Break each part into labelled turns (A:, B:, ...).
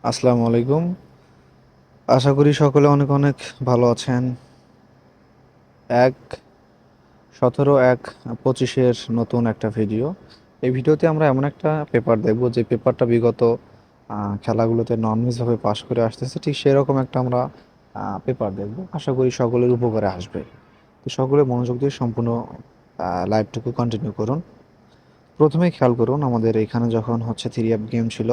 A: আসসালামু আলাইকুম। আশা করি সকলে অনেক অনেক ভালো আছেন। ১/১৭/১/২৫-এর নতুন একটা ভিডিও। এই ভিডিওতে আমরা এমন একটা পেপার দেখব যে পেপারটা বিগত খেলাগুলোতে নন মিসভাবে পাশ করে আসতেছে, ঠিক সেরকম একটা আমরা পেপার দেখব। আশা করি সকলের উপকারে আসবে। তো সকলে মনোযোগ দিয়ে সম্পূর্ণ লাইভটুকু কন্টিনিউ করুন। প্রথমেই খেয়াল করুন, আমাদের এখানে যখন হচ্ছে 3 গেম ছিল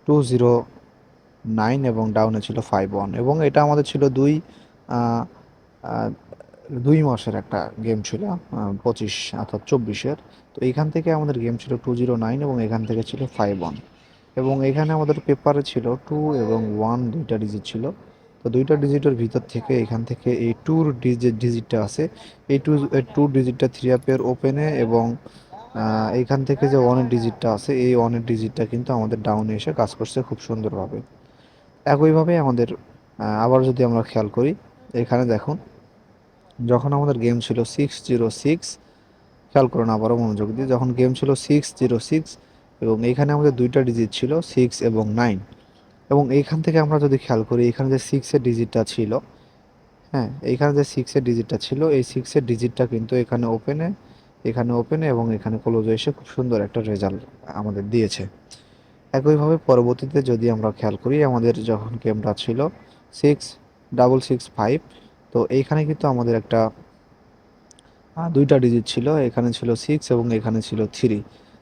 A: 209 এবং ডাউনে ছিল 5-1, এবং এটা আমাদের ছিল আহ, আহ, 2 মাসের একটা গেম ছিল, 25 অর্থাৎ 24-এর। তো এইখান থেকে আমাদের গেম ছিল 209 এবং এখান থেকে ছিল 5-1, এবং এখানে আমাদের পেপারে ছিল 2 এবং 1 দুইটা ডিজিট ছিল। তো দুইটা ডিজিটের ভিতর থেকে এখান থেকে এই ডিজিটটা আছে, এই টু ডিজিটটা 3 আপের ওপেনে, এবং এইখান থেকে যে ওয়ানের ডিজিটটা আছে এই ওয়ানের ডিজিটটা কিন্তু আমাদের ডাউনে এসে কাজ করছে খুব সুন্দরভাবে। একইভাবে আমাদের আবার যদি আমরা খেয়াল করি, এখানে দেখুন, যখন আমাদের গেম ছিল 606, খেয়াল করুন আবারও মনোযোগ দিয়ে, যখন গেম ছিল 606 এবং এইখানে আমাদের দুইটা ডিজিট ছিল 6 এবং 9, এবং এইখান থেকে আমরা যদি খেয়াল করি এখানে যে সিক্সের ডিজিটটা ছিল, হ্যাঁ, এইখানে যে সিক্সের ডিজিটটা ছিল এই সিক্সের ডিজিটটা কিন্তু এখানে ওপেনে এবং এখানে ক্লোজে এসে খুব সুন্দর একটা রেজাল্ট আমাদের দিয়েছে। একইভাবে পরবর্তীতে যদি আমরা খেয়াল করি, আমাদের যখন গেমটা ছিল 6 6 6 5, তো এইখানে কিন্তু আমাদের একটা দুইটা ডিজিট ছিল, এখানে ছিল 6 এবং এখানে ছিল 3।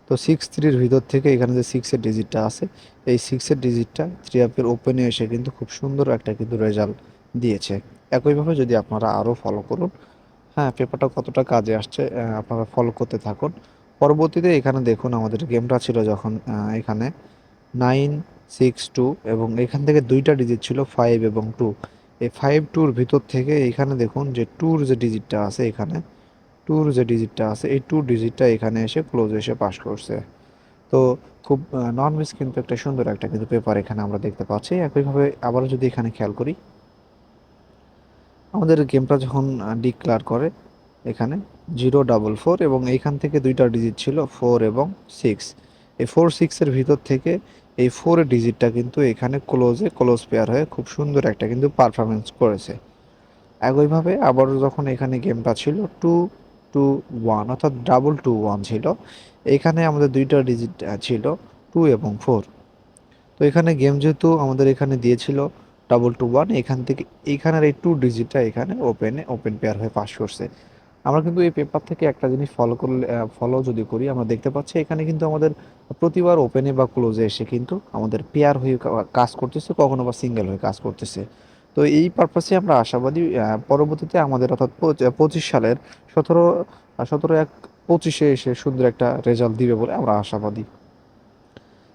A: তো 6 3-র ভিতর থেকে এখানে যে সিক্সের ডিজিটটা আছে এই সিক্সের ডিজিটটা 3 আপের ওপেনে এসে কিন্তু খুব সুন্দর একটা কিন্তু রেজাল্ট দিয়েছে। একইভাবে যদি আপনারা আরও ফলো করুন, হ্যাঁ, পেপারটা কতটা কাজে আসছে আপনারা ফলো করতে থাকুন। পরবর্তীতে এখানে দেখুন, আমাদের গেমটা ছিল যখন এখানে 9 6 2, এবং এখান থেকে দুইটা ডিজিট ছিল 5 এবং 2। এই 5 2-র ভিতর থেকে এখানে দেখুন যে টুর যে ডিজিটটা আছে এই টু ডিজিটটা এখানে এসে ক্লোজে এসে পাস করছে। তো খুব নন মিস কিন্তু একটা সুন্দর একটা কিন্তু পেপার এখানে আমরা দেখতে পাচ্ছি। একইভাবে আবারও যদি এখানে খেয়াল করি, আমাদের গেমটা যখন ডিক্লার করে এখানে 0 4 4, এবং এইখান থেকে দুইটা ডিজিট ছিল 4 এবং 6। এই 4 6-এর ভিতর থেকে এই 4-এর ডিজিটটা কিন্তু এখানে ক্লোজ পেয়ার হয়ে খুব সুন্দর একটা কিন্তু পারফরমেন্স করেছে। একইভাবে আবারও যখন এখানে গেমটা ছিল 2 2 1, অর্থাৎ 2 2 1 ছিল, এখানে আমাদের দুইটা ডিজিট ছিল 2 এবং 4। তো এখানে গেম যেহেতু আমাদের এখানে দিয়েছিল 2 2 1, এখান থেকে এইখানের এই টু ডিজিটটা এখানে ওপেন পেয়ার হয়ে পাস করছে। আমরা কিন্তু এই পেপার থেকে একটা জিনিস ফলো যদি করি, আমরা দেখতে পাচ্ছি এখানে কিন্তু আমাদের প্রতিবার ওপেনে বা ক্লোজে এসে কিন্তু আমাদের পেয়ার হয়ে কাজ করতেছে, কখনো বা সিঙ্গেল হয়ে কাজ করতেছে। তো এই পারপাসে আমরা আশাবাদী পরবর্তীতে আমাদের অর্থাৎ 25 সালের 17 17/1/25-এ এসে সুন্দর একটা রেজাল্ট দিবে বলে আমরা আশাবাদী।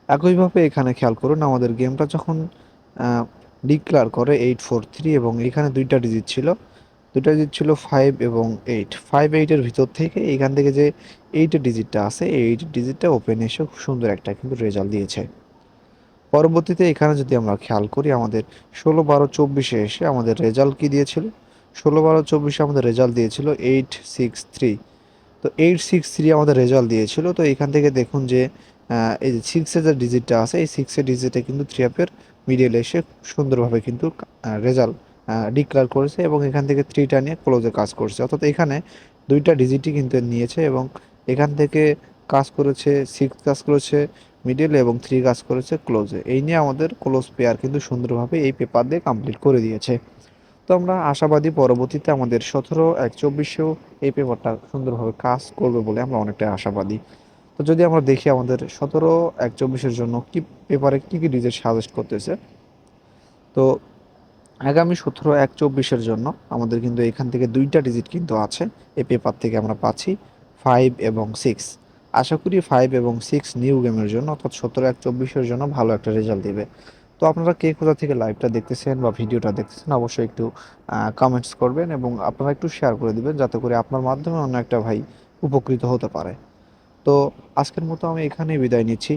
A: একইভাবে এখানে খেয়াল করুন, আমাদের গেমটা যখন ডিক্লার করে 8 4 3, এবং এখানে দুইটা ডিজিট ছিল 5 এবং 8 ভিতর থেকে এখান থেকে যে এইটের ডিজিটটা আছে এই এইটের ডিজিটটা ওপেন এসে খুব সুন্দর একটা কিন্তু রেজাল্ট দিয়েছে। পরবর্তীতে এখানে যদি আমরা খেয়াল করি, আমাদের 16 12 24-এ এসে আমাদের রেজাল্ট কি দিয়েছিল, 16 12 24-এ আমাদের রেজাল্ট দিয়েছিল 8 6 3। তো 8 6 3 আমাদের রেজাল্ট দিয়েছিল। তো এখান থেকে দেখুন যে এই যে সিক্সের যে ডিজিটটা আছে এই সিক্সের ডিজিটে কিন্তু 3 আপের মিডিল এসে সুন্দরভাবে কিন্তু রেজাল্ট ডিক্লেয়ার করেছে, এবং এখান থেকে 3টা নিয়ে ক্লোজে কাজ করছে, অর্থাৎ এখানে দুইটা ডিজিটই কিন্তু নিয়েছে, এবং এখান থেকে কাজ করেছে 6 কাজ করেছে মিডিল, এবং 3 কাজ করেছে ক্লোজে। এই নিয়ে আমাদের ক্লোজ পেয়ার কিন্তু সুন্দরভাবে এই পেপার দিয়ে কমপ্লিট করে দিয়েছে। তো আমরা আশাবাদী পরবর্তীতে আমাদের 17 1 24-এও এই পেপারটা সুন্দরভাবে কাজ করবে বলে আমরা অনেকটাই আশাবাদী। তো যদি আমরা দেখি আমাদের 17 1 24-এর জন্য কি পেপারে কী কী ডিজিট সাজেস্ট করতেছে, তো আগামী 17 1 24-এর জন্য আমাদের কিন্তু এখান থেকে দুইটা ডিজিট কিন্তু আছে, এই পেপার থেকে আমরা পাচ্ছি 5 এবং 6। আশা করি 5 এবং 6 নিউ গেমের জন্য অর্থাৎ 17 1 24-এর জন্য ভালো একটা রেজাল্ট দিবে। তো আপনারা কে কোথা থেকে লাইভটা দেখতেছেন বা ভিডিওটা দেখতেছেন অবশ্যই একটু কমেন্টস করবেন, এবং আপনারা একটু শেয়ার করে দিবেন যাতে করে আপনার মাধ্যমে অন্য একটা ভাই উপকৃত হতে পারে। তো আজকের মতো আমি এখানেই বিদায় নিচ্ছি।